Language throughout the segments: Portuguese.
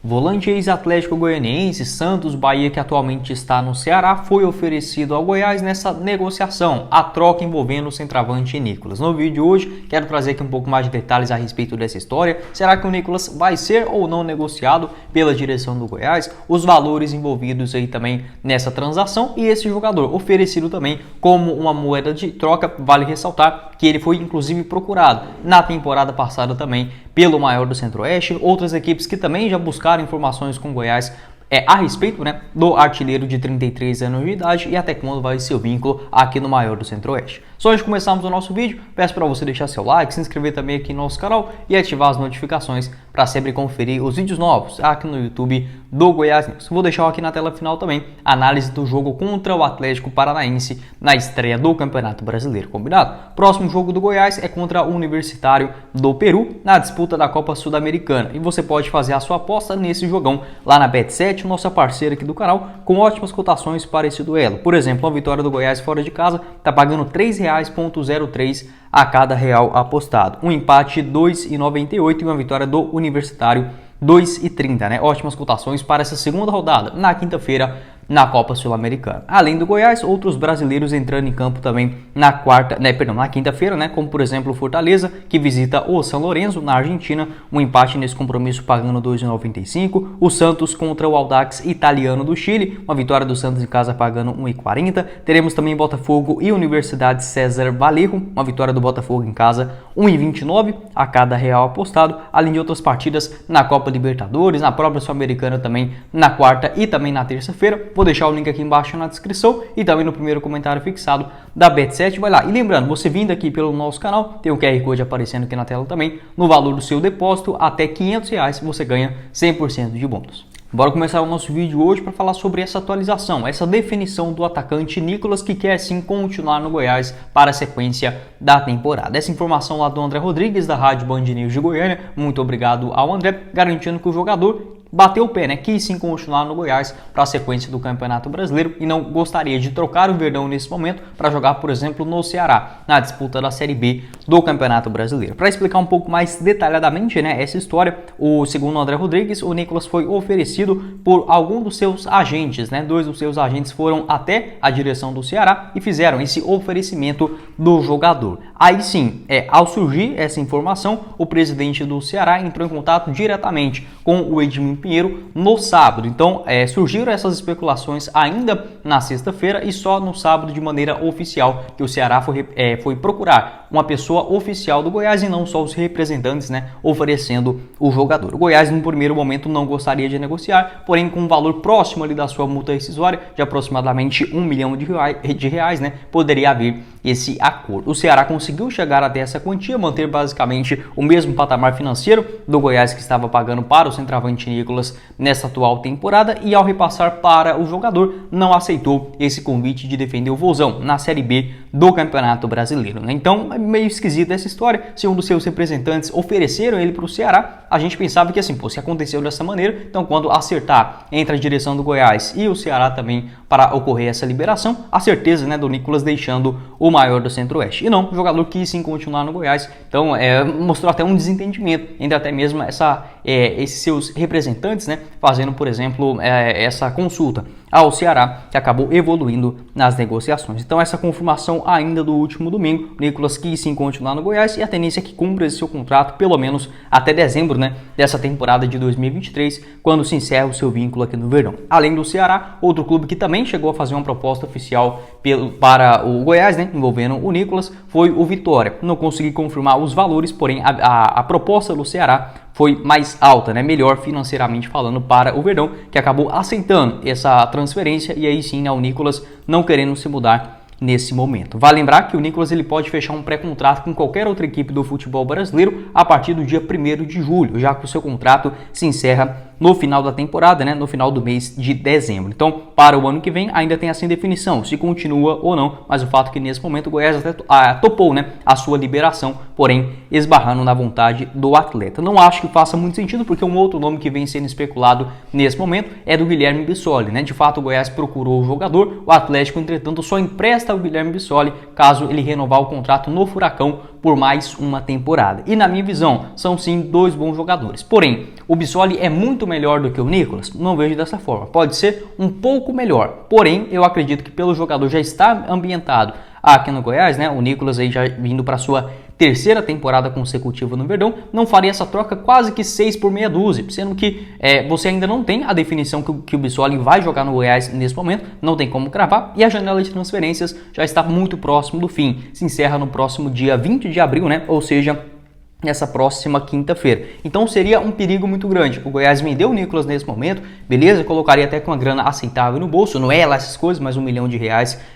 Volante ex-Atlético Goianiense, Santos, Bahia, que atualmente está no Ceará, foi oferecido ao Goiás nessa negociação, a troca envolvendo o centroavante Nicolas. No vídeo de hoje, quero trazer aqui um pouco mais de detalhes a respeito dessa história. Será que o Nicolas vai ser ou não negociado pela direção do Goiás? Os valores envolvidos aí também nessa transação e esse jogador oferecido também como uma moeda de troca. Vale ressaltar que ele foi inclusive procurado na temporada passada também pelo maior do Centro-Oeste, outras equipes que também já buscaram informações com o Goiás a respeito do artilheiro de 33 anos de idade e até quando vai ser o vínculo aqui no maior do Centro-Oeste. Só antes de começarmos o nosso vídeo, peço para você deixar seu like, se inscrever também aqui no nosso canal e ativar as notificações para sempre conferir os vídeos novos aqui no YouTube do Goiás News. Vou deixar aqui na tela final também a análise do jogo contra o Atlético Paranaense na estreia do Campeonato Brasileiro, combinado? Próximo jogo do Goiás é contra o Universitário do Peru na disputa da Copa Sul-Americana e você pode fazer a sua aposta nesse jogão lá na Bet7, nossa parceira aqui do canal, com ótimas cotações para esse duelo. Por exemplo, a vitória do Goiás fora de casa está pagando R$ 3,03 a cada real apostado. Um empate R$ 2,98 e uma vitória do Universitário R$ 2,30, Ótimas cotações para essa segunda rodada, na quinta-feira, na Copa Sul-Americana. Além do Goiás, outros brasileiros entrando em campo também na quinta-feira, como por exemplo o Fortaleza, que visita o São Lourenço na Argentina, um empate nesse compromisso pagando R$ 2,95. O Santos contra o Audax Italiano do Chile, uma vitória do Santos em casa pagando R$ 1,40. Teremos também Botafogo e Universidade César Vallejo, uma vitória do Botafogo em casa, R$ 1,29 a cada real apostado, além de outras partidas na Copa Libertadores, na própria Sul-Americana também na quarta e também na terça-feira. Vou deixar o link aqui embaixo na descrição e também no primeiro comentário fixado da Bet7. Vai lá. E lembrando, você vindo aqui pelo nosso canal, tem o QR Code aparecendo aqui na tela também. No valor do seu depósito, até R$ 500, você ganha 100% de bônus. Bora começar o nosso vídeo hoje para falar sobre essa atualização, essa definição do atacante Nicolas, que quer sim continuar no Goiás para a sequência da temporada. Essa informação lá do André Rodrigues, da Rádio Band News de Goiânia. Muito obrigado ao André, garantindo que o jogador bateu o pé, quis sim continuar no Goiás para a sequência do Campeonato Brasileiro e não gostaria de trocar o Verdão nesse momento para jogar, por exemplo, no Ceará, na disputa da Série B do Campeonato Brasileiro. Para explicar um pouco mais detalhadamente essa história, segundo o André Rodrigues, o Nicolas foi oferecido por algum dos seus agentes, dois dos seus agentes foram até a direção do Ceará e fizeram esse oferecimento do jogador. Aí sim, ao surgir essa informação, o presidente do Ceará entrou em contato diretamente com o Edmil Pinheiro no sábado. Então, surgiram essas especulações ainda na sexta-feira e só no sábado, de maneira oficial, que o Ceará foi procurar uma pessoa oficial do Goiás e não só os representantes, oferecendo o jogador. O Goiás, no primeiro momento, não gostaria de negociar, porém, com um valor próximo ali da sua multa rescisória, de aproximadamente R$ 1 milhão de reais, poderia haver esse acordo. O Ceará conseguiu chegar até essa quantia, manter basicamente o mesmo patamar financeiro do Goiás que estava pagando para o centroavante Nicolas nessa atual temporada e ao repassar para o jogador não aceitou esse convite de defender o Vozão na Série B do Campeonato Brasileiro. Então é meio esquisita essa história. Se um dos seus representantes ofereceram ele para o Ceará, a gente pensava que assim, se aconteceu dessa maneira, então quando acertar entre a direção do Goiás e o Ceará também para ocorrer essa liberação, a certeza do Nicolas deixando o maior do Centro-Oeste. E não, o jogador quis sim continuar no Goiás, então mostrou até um desentendimento entre até mesmo esses seus representantes, fazendo, por exemplo, essa consulta ao Ceará, que acabou evoluindo nas negociações. Então essa confirmação ainda do último domingo, o Nicolas quis sim continuar no Goiás e a tendência é que cumpra esse seu contrato pelo menos até dezembro dessa temporada de 2023, quando se encerra o seu vínculo aqui no Verdão. Além do Ceará, outro clube que também chegou a fazer uma proposta oficial para o Goiás, envolvendo o Nicolas, foi o Vitória. Não consegui confirmar os valores, porém a proposta do Ceará foi mais alta, melhor financeiramente falando para o Verdão, que acabou aceitando essa transferência e aí sim o Nicolas não querendo se mudar nesse momento. Vale lembrar que o Nicolas ele pode fechar um pré-contrato com qualquer outra equipe do futebol brasileiro a partir do dia 1º de julho, já que o seu contrato se encerra no final da temporada, no final do mês de dezembro. Então, para o ano que vem, ainda tem essa indefinição, se continua ou não, mas o fato é que nesse momento o Goiás até topou a sua liberação, porém esbarrando na vontade do atleta. Não acho que faça muito sentido, porque um outro nome que vem sendo especulado nesse momento é do Guilherme Bissoli, De fato, o Goiás procurou o jogador, o Atlético, entretanto, só empresta o Guilherme Bissoli caso ele renovar o contrato no Furacão por mais uma temporada. E na minha visão, são sim dois bons jogadores. Porém, o Bissoli é muito muito melhor do que o Nicolas? Não vejo dessa forma. Pode ser um pouco melhor, porém eu acredito que pelo jogador já estar ambientado aqui no Goiás, né? O Nicolas aí já vindo para sua terceira temporada consecutiva no Verdão, não faria essa troca quase que 6 por meia dúzia, sendo que você ainda não tem a definição que o Bissoli vai jogar no Goiás nesse momento, não tem como cravar, e a janela de transferências já está muito próximo do fim, se encerra no próximo dia 20 de abril, né? Ou seja, nessa próxima quinta-feira. Então seria um perigo muito grande. O Goiás vendeu o Nicolas nesse momento, beleza, colocaria até com uma grana aceitável no bolso, não é lá essas coisas, mas R$1 milhão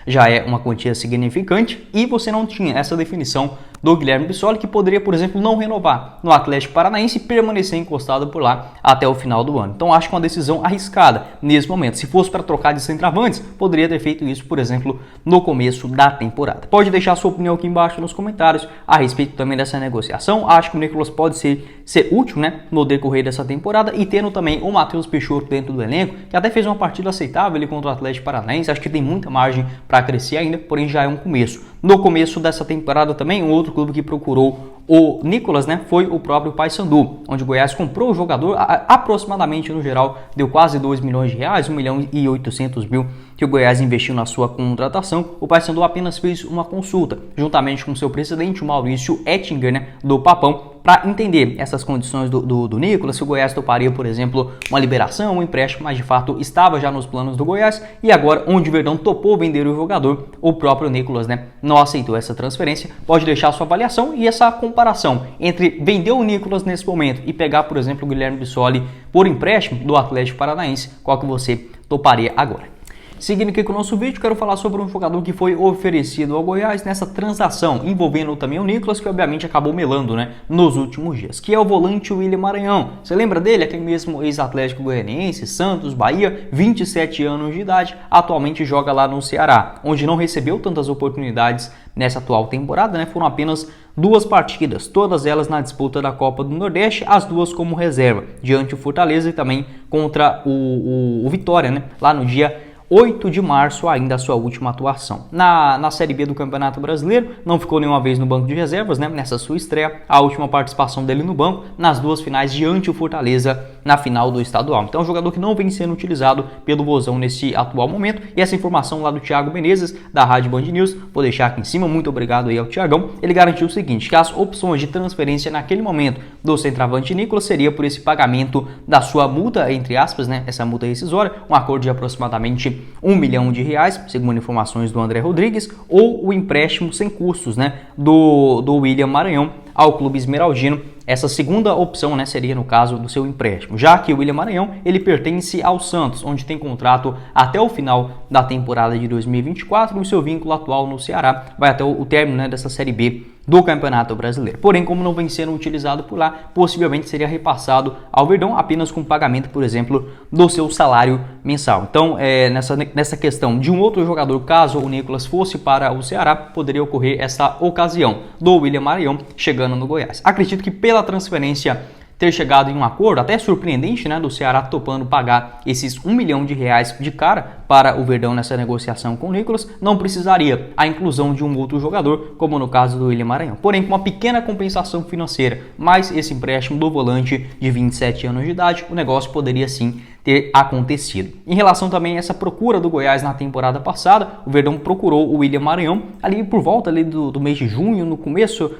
já é uma quantia significante, e você não tinha essa definição do Guilherme Bissoli, que poderia, por exemplo, não renovar no Atlético Paranaense e permanecer encostado por lá até o final do ano. Então acho que uma decisão arriscada nesse momento. Se fosse para trocar de centroavantes, poderia ter feito isso, por exemplo, no começo da temporada. Pode deixar sua opinião aqui embaixo nos comentários a respeito também dessa negociação. Acho que o Nicolas pode ser útil, né, no decorrer dessa temporada, e tendo também o Matheus Peixoto dentro do elenco, que até fez uma partida aceitável ali contra o Atlético Paranaense. Acho que tem muita margem para crescer ainda, porém já é um começo. No começo dessa temporada também, um outro clube que procurou o Nicolas, né, foi o próprio Paysandu, onde o Goiás comprou o jogador, aproximadamente no geral deu quase R$2 milhões, R$1 milhão e 800 mil que o Goiás investiu na sua contratação. O Paysandu apenas fez uma consulta, juntamente com seu presidente, o Maurício Ettinger, né, do Papão, para entender essas condições do Nicolas, se o Goiás toparia, por exemplo, uma liberação, um empréstimo, mas de fato estava já nos planos do Goiás, e agora, onde o Verdão topou vender o jogador, o próprio Nicolas, né, não aceitou essa transferência. Pode deixar a sua avaliação e essa comparação entre vender o Nicolas nesse momento e pegar, por exemplo, o Guilherme Bissoli por empréstimo do Atlético Paranaense, qual que você toparia agora. Seguindo aqui com o nosso vídeo, quero falar sobre um jogador que foi oferecido ao Goiás nessa transação, envolvendo também o Nicolas, que obviamente acabou melando, né, nos últimos dias, que é o volante William Maranhão. Você lembra dele? Aquele mesmo ex-Atlético Goianiense, Santos, Bahia, 27 anos de idade, atualmente joga lá no Ceará, onde não recebeu tantas oportunidades nessa atual temporada, né? Foram apenas 2 partidas, todas elas na disputa da Copa do Nordeste, as 2 como reserva, diante do Fortaleza e também contra o Vitória, né, lá no dia 8 de março, ainda a sua última atuação. Na Série B do Campeonato Brasileiro, não ficou nenhuma vez no banco de reservas, né? Nessa sua estreia, a última participação dele no banco, nas 2 finais diante o Fortaleza, na final do estadual. Então é um jogador que não vem sendo utilizado pelo Vozão nesse atual momento, e essa informação lá do Thiago Menezes, da Rádio Band News, vou deixar aqui em cima, muito obrigado aí ao Thiagão. Ele garantiu o seguinte, que as opções de transferência naquele momento do centroavante Nicolas seria por esse pagamento da sua multa, entre aspas, né? Essa multa rescisória, um acordo de aproximadamente R$1 milhão, segundo informações do André Rodrigues, ou o empréstimo sem custos, né, do William Maranhão ao clube esmeraldino. Essa segunda opção, né, seria no caso do seu empréstimo, já que o William Maranhão ele pertence ao Santos, onde tem contrato até o final da temporada de 2024, e o seu vínculo atual no Ceará vai até o término, né, dessa Série B do Campeonato Brasileiro. Porém, como não vem sendo utilizado por lá, possivelmente seria repassado ao Verdão apenas com pagamento, por exemplo, do seu salário mensal. Então, nessa questão de um outro jogador, caso o Nicolas fosse para o Ceará, poderia ocorrer essa ocasião do William Maranhão chegando no Goiás. Acredito que pela transferência ter chegado em um acordo, até surpreendente, né, do Ceará topando pagar esses R$1 milhão de cara para o Verdão nessa negociação com o Nicolas, não precisaria a inclusão de um outro jogador, como no caso do William Maranhão. Porém, com uma pequena compensação financeira, mais esse empréstimo do volante de 27 anos de idade, o negócio poderia sim ter acontecido. Em relação também a essa procura do Goiás na temporada passada, o Verdão procurou o William Maranhão ali por volta ali do mês de junho, no começo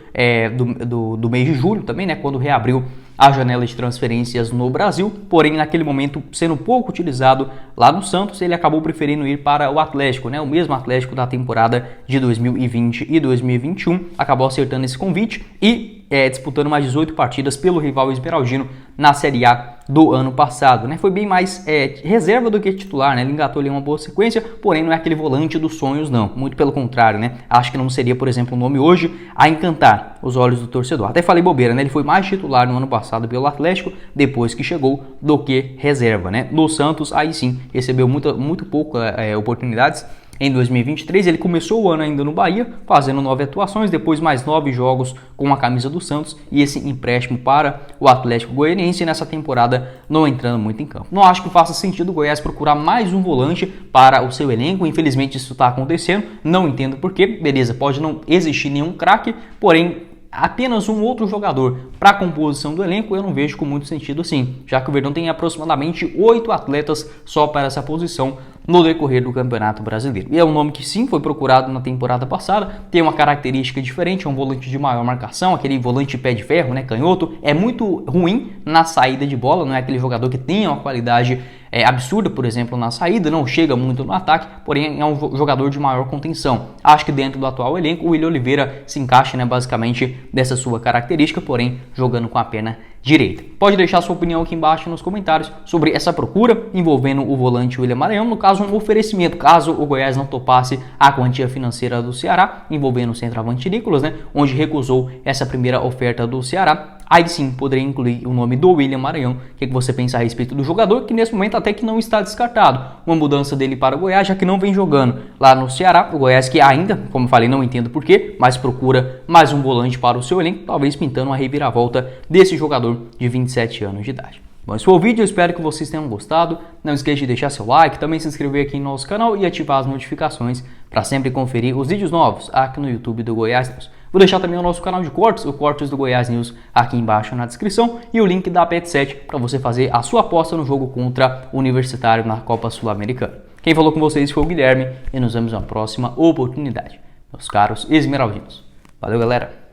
do mês de julho também, né, quando reabriu a janela de transferências no Brasil, porém naquele momento sendo pouco utilizado lá no Santos, ele acabou preferindo ir para o Atlético, né, o mesmo Atlético da temporada de 2020 e 2021, acabou acertando esse convite e disputando mais 18 partidas pelo rival esmeraldino na Série A do ano passado, né? Foi bem mais reserva do que titular, né? Ele engatou ali uma boa sequência, porém não é aquele volante dos sonhos, não. Muito pelo contrário, né? Acho que não seria, por exemplo, um nome hoje a encantar os olhos do torcedor. Até falei bobeira, né? Ele foi mais titular no ano passado pelo Atlético, depois que chegou, do que reserva, né? No Santos, aí sim, recebeu muito pouco oportunidades. Em 2023, ele começou o ano ainda no Bahia, fazendo 9 atuações, depois mais 9 jogos com a camisa do Santos e esse empréstimo para o Atlético Goianiense, nessa temporada não entrando muito em campo. Não acho que faça sentido o Goiás procurar mais um volante para o seu elenco, infelizmente isso está acontecendo, não entendo porquê. Beleza, pode não existir nenhum craque, porém apenas um outro jogador para a composição do elenco, eu não vejo com muito sentido assim, já que o Verdão tem aproximadamente 8 atletas só para essa posição no decorrer do Campeonato Brasileiro. E é um nome que sim foi procurado na temporada passada, tem uma característica diferente, é um volante de maior marcação, aquele volante pé de ferro, né, canhoto, é muito ruim na saída de bola, não é aquele jogador que tem uma qualidade absurda, por exemplo, na saída, não chega muito no ataque, porém é um jogador de maior contenção. Acho que dentro do atual elenco, o William Oliveira se encaixa, né, basicamente dessa sua característica, porém jogando com a perna direita. Pode deixar sua opinião aqui embaixo nos comentários sobre essa procura envolvendo o volante William Maranhão, no caso um oferecimento, caso o Goiás não topasse a quantia financeira do Ceará, envolvendo o centroavante Nicolas, né, onde recusou essa primeira oferta do Ceará. Aí sim, poderia incluir o nome do William Maranhão. O que você pensa a respeito do jogador, que nesse momento até que não está descartado. Uma mudança dele para o Goiás, já que não vem jogando lá no Ceará. O Goiás que ainda, como falei, não entendo porquê, mas procura mais um volante para o seu elenco, talvez pintando uma reviravolta desse jogador de 27 anos de idade. Bom, esse foi o vídeo, eu espero que vocês tenham gostado. Não esqueça de deixar seu like, também se inscrever aqui no nosso canal e ativar as notificações para sempre conferir os vídeos novos aqui no YouTube do Goiás News. Vou deixar também o nosso canal de cortes, o Cortes do Goiás News, aqui embaixo na descrição e o link da Bet7 para você fazer a sua aposta no jogo contra o Universitário na Copa Sul-Americana. Quem falou com vocês foi o Guilherme e nos vemos na próxima oportunidade, meus caros esmeraldinos. Valeu, galera!